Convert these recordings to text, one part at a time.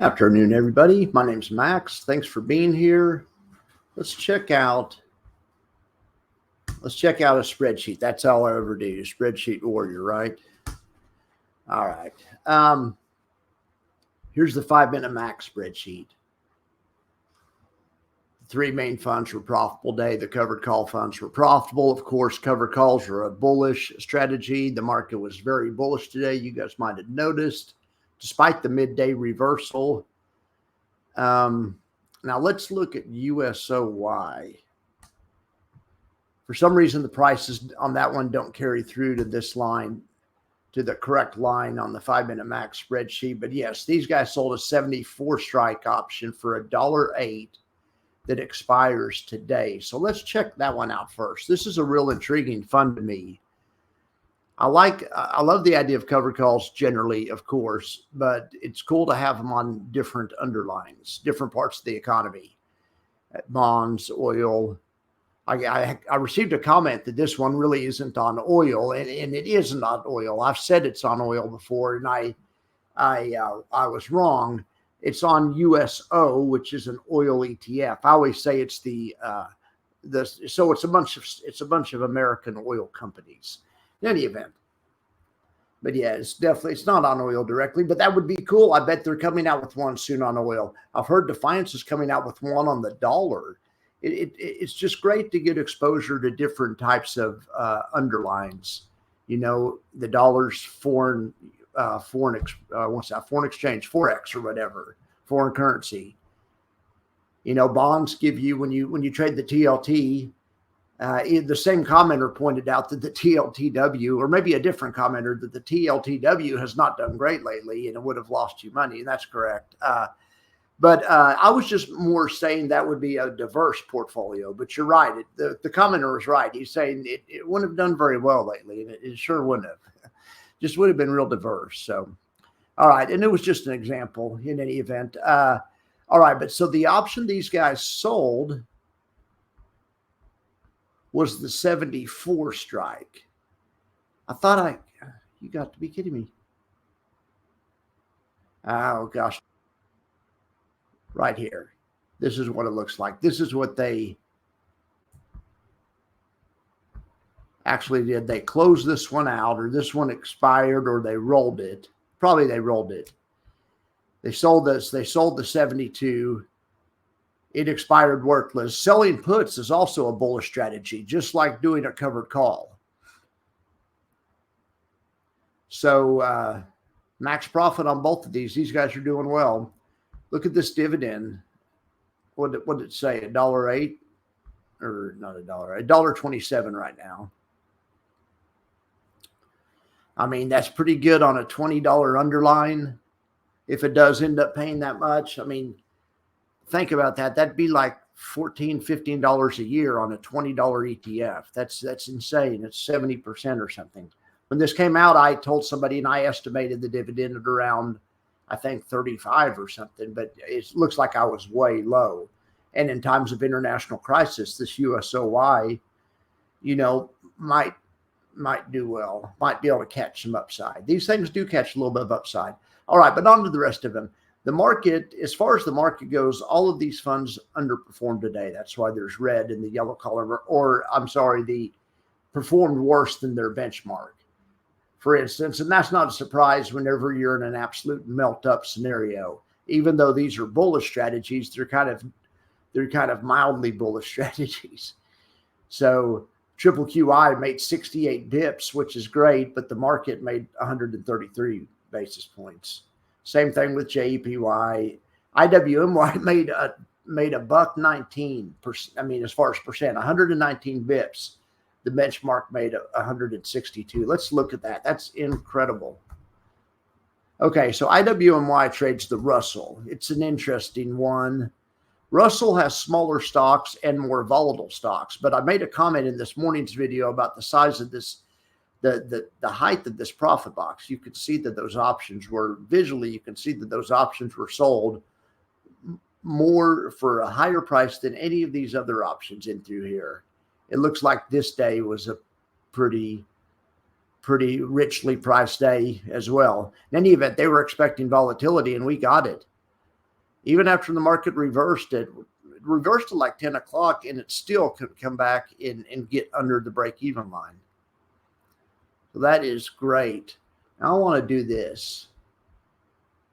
Afternoon, everybody. My name's Max. Thanks for being here. Let's check out a spreadsheet. That's all I ever do. Spreadsheet warrior, right? All right. Here's the 5-minute Max spreadsheet. The three main funds were profitable day. The covered call funds were profitable. Of course, covered calls are a bullish strategy. The market was very bullish today. You guys might have noticed, despite the midday reversal. Now let's look at USOY. For some reason, the prices on that one don't carry through to this line, to the correct line on the 5-minute Max spreadsheet. But yes, these guys sold a 74 strike option for $1.08 that expires today. So let's check that one out first. This is a real intriguing fund to me. I love the idea of covered calls generally, of course, but it's cool to have them on different underlines, different parts of the economy, bonds, oil. I received a comment that this one really isn't on oil, and it isn't on oil. I've said it's on oil before, and I was wrong. It's on USO, which is an oil ETF. I always say it's so it's a bunch of American oil companies. In any event, but yeah, it's not on oil directly, but that would be cool. I bet they're coming out with one soon on oil. I've heard Defiance is coming out with one on the dollar. It's just great to get exposure to different types of underlines. You know, the dollar's foreign exchange, forex or whatever, foreign currency. You know, bonds give you when you trade the TLT. The same commenter pointed out that the TLTW, or maybe a different commenter, that the TLTW has not done great lately and it would have lost you money. And that's correct. But I was just more saying that would be a diverse portfolio. But you're right. The commenter is right. He's saying it wouldn't have done very well lately. And it sure wouldn't have. Just would have been real diverse. So, all right. And it was just an example in any event. All right. But so the option these guys sold was the 74 strike. I thought you got to be kidding me. Oh gosh. Right here. This is what it looks like. This is what they actually did. They closed this one out, or this one expired, or they rolled it. Probably they rolled it. They sold this. They sold the 72. It expired worthless. Selling puts is also a bullish strategy, just like doing a covered call. So max profit on both of these. These guys are doing well. Look at this dividend. What did it say? $1.08, or not $1, $1.27 right now. I mean, that's pretty good on a $20 underline. If it does end up paying that much, I mean, think about that. That'd be like $14, $15 a year on a $20 ETF. That's insane. It's 70% or something. When this came out, I told somebody and I estimated the dividend at around, I think, 35 or something, but it looks like I was way low. And in times of international crisis, this USOY, you know, might do well, might be able to catch some upside. These things do catch a little bit of upside. All right, but on to the rest of them. The market, as far as the market goes, all of these funds underperformed today. That's why there's red in the yellow color, or I'm sorry, the performed worse than their benchmark, for instance. And that's not a surprise whenever you're in an absolute melt up scenario. Even though these are bullish strategies, they're kind of mildly bullish strategies. So triple QI made 68 bips, which is great, but the market made 133 basis points. Same thing with JEPY. IWMY made a $1.19. I mean, as far as percent, 119 bips. The benchmark made 162. Let's look at that. That's incredible. Okay, so IWMY trades the Russell. It's an interesting one. Russell has smaller stocks and more volatile stocks, but I made a comment in this morning's video about the size of this, the height of this profit box. You could see that those options were visually, you can see that those options were sold more for a higher price than any of these other options in through here. It looks like this day was a pretty richly priced day as well. In any event, they were expecting volatility and we got it. Even after the market reversed, it reversed to like 10 o'clock, and it still could come back and get under the break-even line. So that is great. Now I want to do this.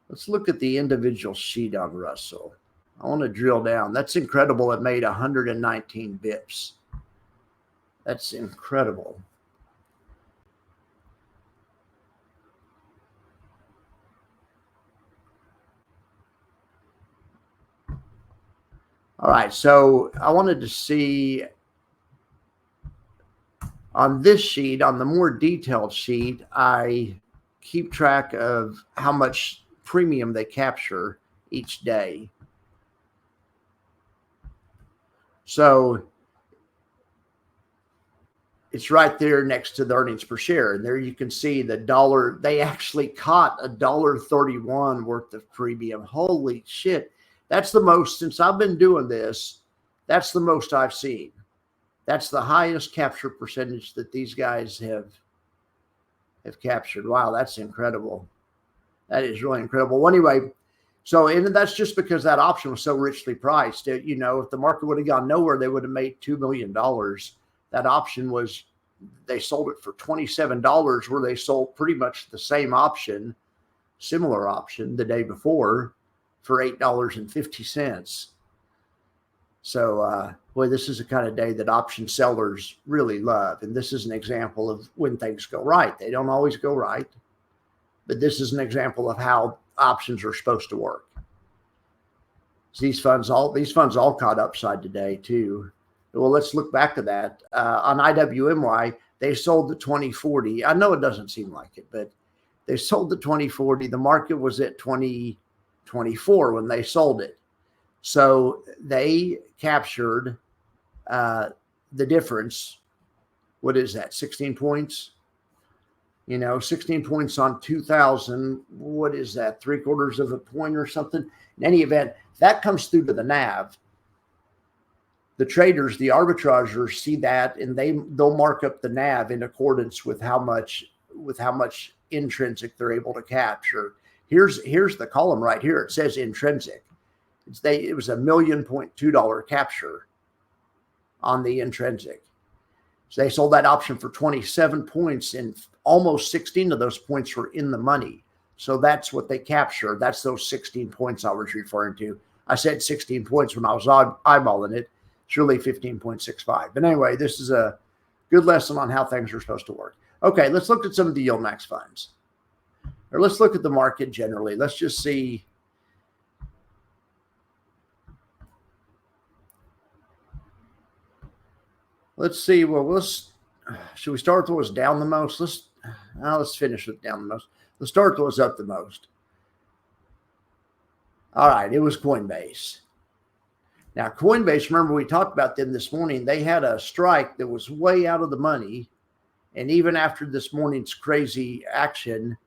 Let's look at the individual sheet on Russell. I want to drill down. That's incredible. It made 119 bips. That's incredible. All right, so I wanted to see on this sheet, on the more detailed sheet, I keep track of how much premium they capture each day. So it's right there next to the earnings per share. And there you can see the dollar. They actually caught $1.31 worth of premium. Holy shit. That's the most, since I've been doing this, that's the most I've seen. That's the highest capture percentage that these guys have captured. Wow, that's incredible. That is really incredible. Well, anyway, so, and that's just because that option was so richly priced. You know, if the market would have gone nowhere, they would have made $2 million. That option was, they sold it for $27, where they sold pretty much the same option, similar option, the day before for $8.50. So, boy, this is the kind of day that option sellers really love. And this is an example of when things go right. They don't always go right, but this is an example of how options are supposed to work. So these funds all caught upside today too. Well, let's look back at that. On IWMY, they sold the 2040. I know it doesn't seem like it, but they sold the 2040. The market was at 2024 when they sold it. So they captured the difference. What is that? 16 points? You know, 16 points on 2,000. What is that? 3/4 of a point or something? In any event, that comes through to the NAV. The traders, the arbitrageurs see that, and they'll mark up the NAV in accordance with how much intrinsic they're able to capture. Here's the column right here. It says intrinsic. It was $1.2 million capture on the intrinsic. So they sold that option for 27 points, and almost 16 of those points were in the money. So that's what they captured. That's those 16 points I was referring to. I said 16 points when I was eyeballing it. It's really 15.65. But anyway, this is a good lesson on how things are supposed to work. Okay, let's look at some of the yield max funds. Or let's look at the market generally. Let's just see. Let's see. Well, should we start with what was down the most? Let's finish with down the most. Let's start with what was up the most. All right, it was Coinbase. Now, Coinbase, remember we talked about them this morning. They had a strike that was way out of the money. And even after this morning's crazy action,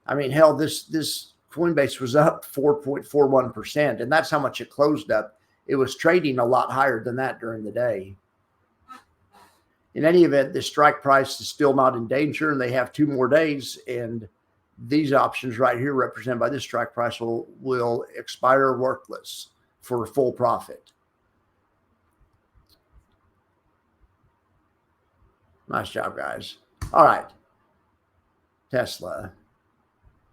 I mean, hell, this Coinbase was up 4.41%, and that's how much it closed up. It was trading a lot higher than that during the day. In any event, the strike price is still not in danger, and they have 2 more days, and these options right here represented by this strike price will expire worthless for full profit. Nice job, guys. All right. Tesla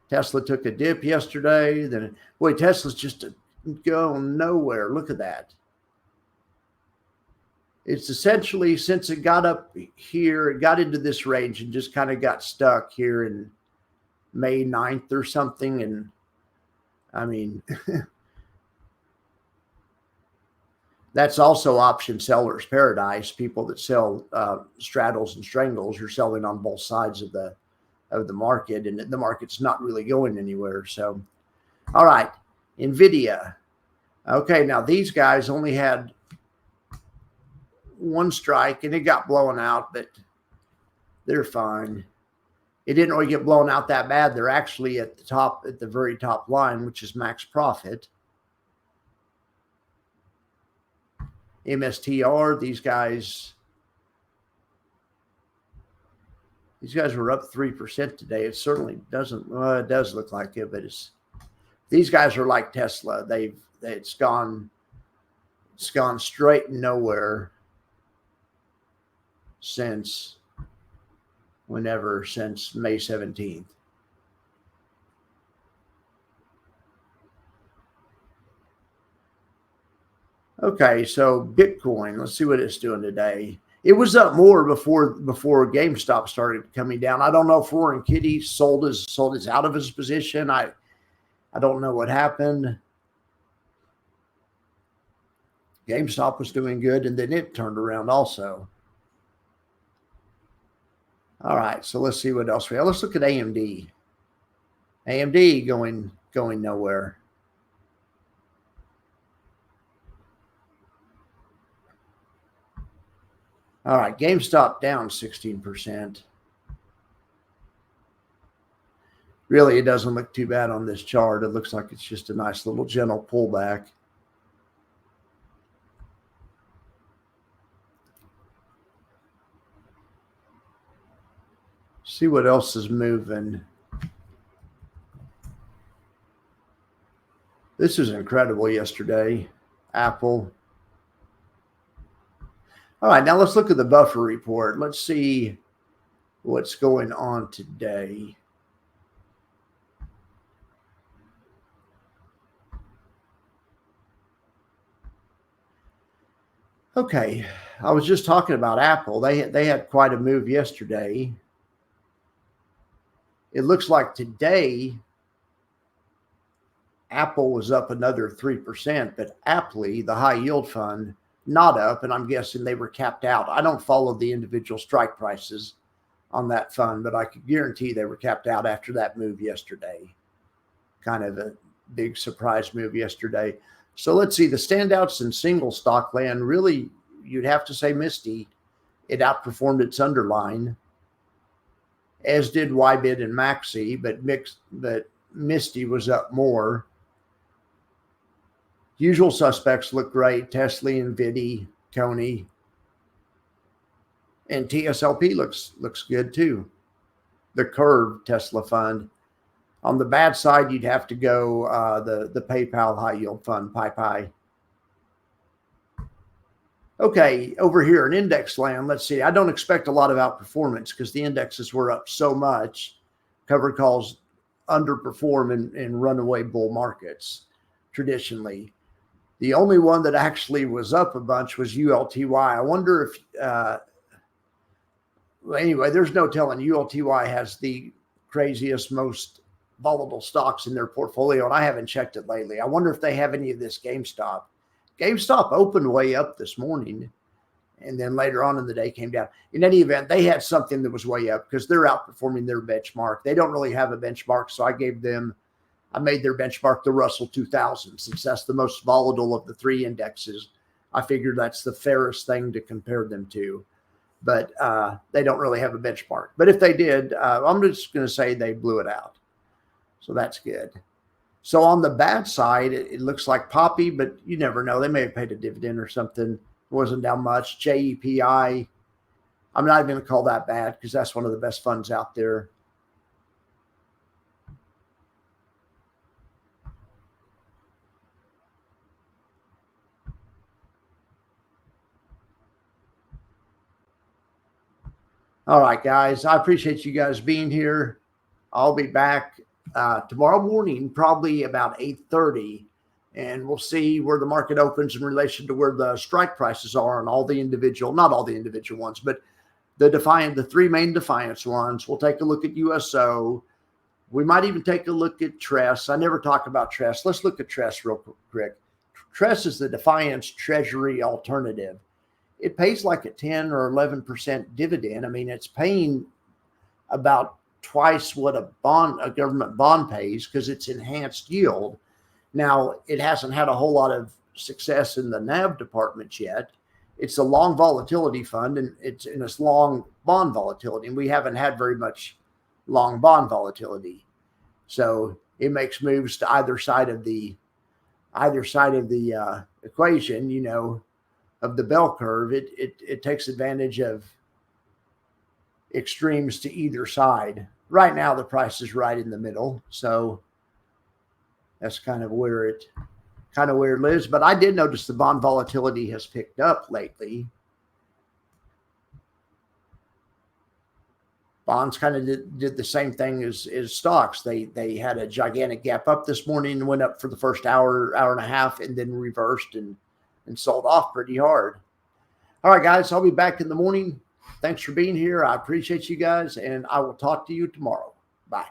took a dip yesterday. Then, boy, Tesla's just going nowhere. Look at that. It's essentially, since it got up here, it got into this range and just kind of got stuck here in May 9th or something. And I mean, that's also option sellers' paradise. People that sell straddles and strangles are selling on both sides of the market, and the market's not really going anywhere. So, all right, NVIDIA. Okay, now these guys only had one strike, and it got blown out, but they're fine. It didn't really get blown out that bad. They're actually at the very top line, which is max profit. MSTR, these guys were up 3% today. It certainly doesn't, it does look like it, but these guys are like Tesla. They've It's gone straight nowhere since May 17th. Okay, so Bitcoin, let's see what it's doing today. It was up more before GameStop started coming down. I don't know if Roaring Kitty sold his out of his position. I don't know what happened. GameStop was doing good, and then it turned around also. All right, so let's see what else we have. Let's look at AMD. AMD going nowhere. All right, GameStop down 16%. Really, it doesn't look too bad on this chart. It looks like it's just a nice little gentle pullback. See what else is moving. This is incredible yesterday. Apple. All right, now let's look at the buffer report. Let's see what's going on today. Okay, I was just talking about Apple. They had quite a move yesterday. It looks like today Apple was up another 3%, but Appley, the high yield fund, not up, and I'm guessing they were capped out. I don't follow the individual strike prices on that fund, but I could guarantee they were capped out after that move yesterday. Kind of a big surprise move yesterday. So let's see, the standouts in single stock land, really, you'd have to say Misty. It outperformed its underlying, as did YBIT and Maxi, but Misty was up more. Usual suspects look great. Tesla, NVIDIA, Coney, and TSLP looks good too. The Curve Tesla fund. On the bad side, you'd have to go the PayPal high yield fund, PayPal. Okay, over here in index land, let's see. I don't expect a lot of outperformance because the indexes were up so much. Covered calls underperform in runaway bull markets traditionally. The only one that actually was up a bunch was ULTY. I wonder if, well, anyway, there's no telling. ULTY has the craziest, most volatile stocks in their portfolio, and I haven't checked it lately. I wonder if they have any of this GameStop. GameStop opened way up this morning, and then later on in the day came down. In any event, they had something that was way up because they're outperforming their benchmark. They don't really have a benchmark, so I made their benchmark the Russell 2000, since that's the most volatile of the three indexes. I figured that's the fairest thing to compare them to, but they don't really have a benchmark. But if they did, I'm just going to say they blew it out. So that's good. So on the bad side, it looks like Poppy, but you never know. They may have paid a dividend or something. It wasn't down much. JEPI, I'm not even going to call that bad because that's one of the best funds out there. All right, guys. I appreciate you guys being here. I'll be back tomorrow morning, probably about 8:30, and we'll see where the market opens in relation to where the strike prices are on all the individual, not all the individual ones, but the three main Defiance ones. We'll take a look at USO. We might even take a look at TRES. I never talk about TRES. Let's look at TRES real quick. TRES is the Defiance Treasury alternative. It pays like a 10 or 11% dividend. I mean, it's paying about twice what a government bond pays because it's enhanced yield. Now, it hasn't had a whole lot of success in the NAV department yet. It's a long volatility fund, and it's long bond volatility, and we haven't had very much long bond volatility. So it makes moves to either side of the equation, you know, of the bell curve. It takes advantage of extremes to either side. Right now, the price is right in the middle. So that's kind of where it kind of where it lives. But I did notice the bond volatility has picked up lately. Bonds kind of did the same thing as stocks. They had a gigantic gap up this morning and went up for the first hour and a half, and then reversed and sold off pretty hard. All right, guys, I'll be back in the morning. Thanks for being here. I appreciate you guys, and I will talk to you tomorrow. Bye.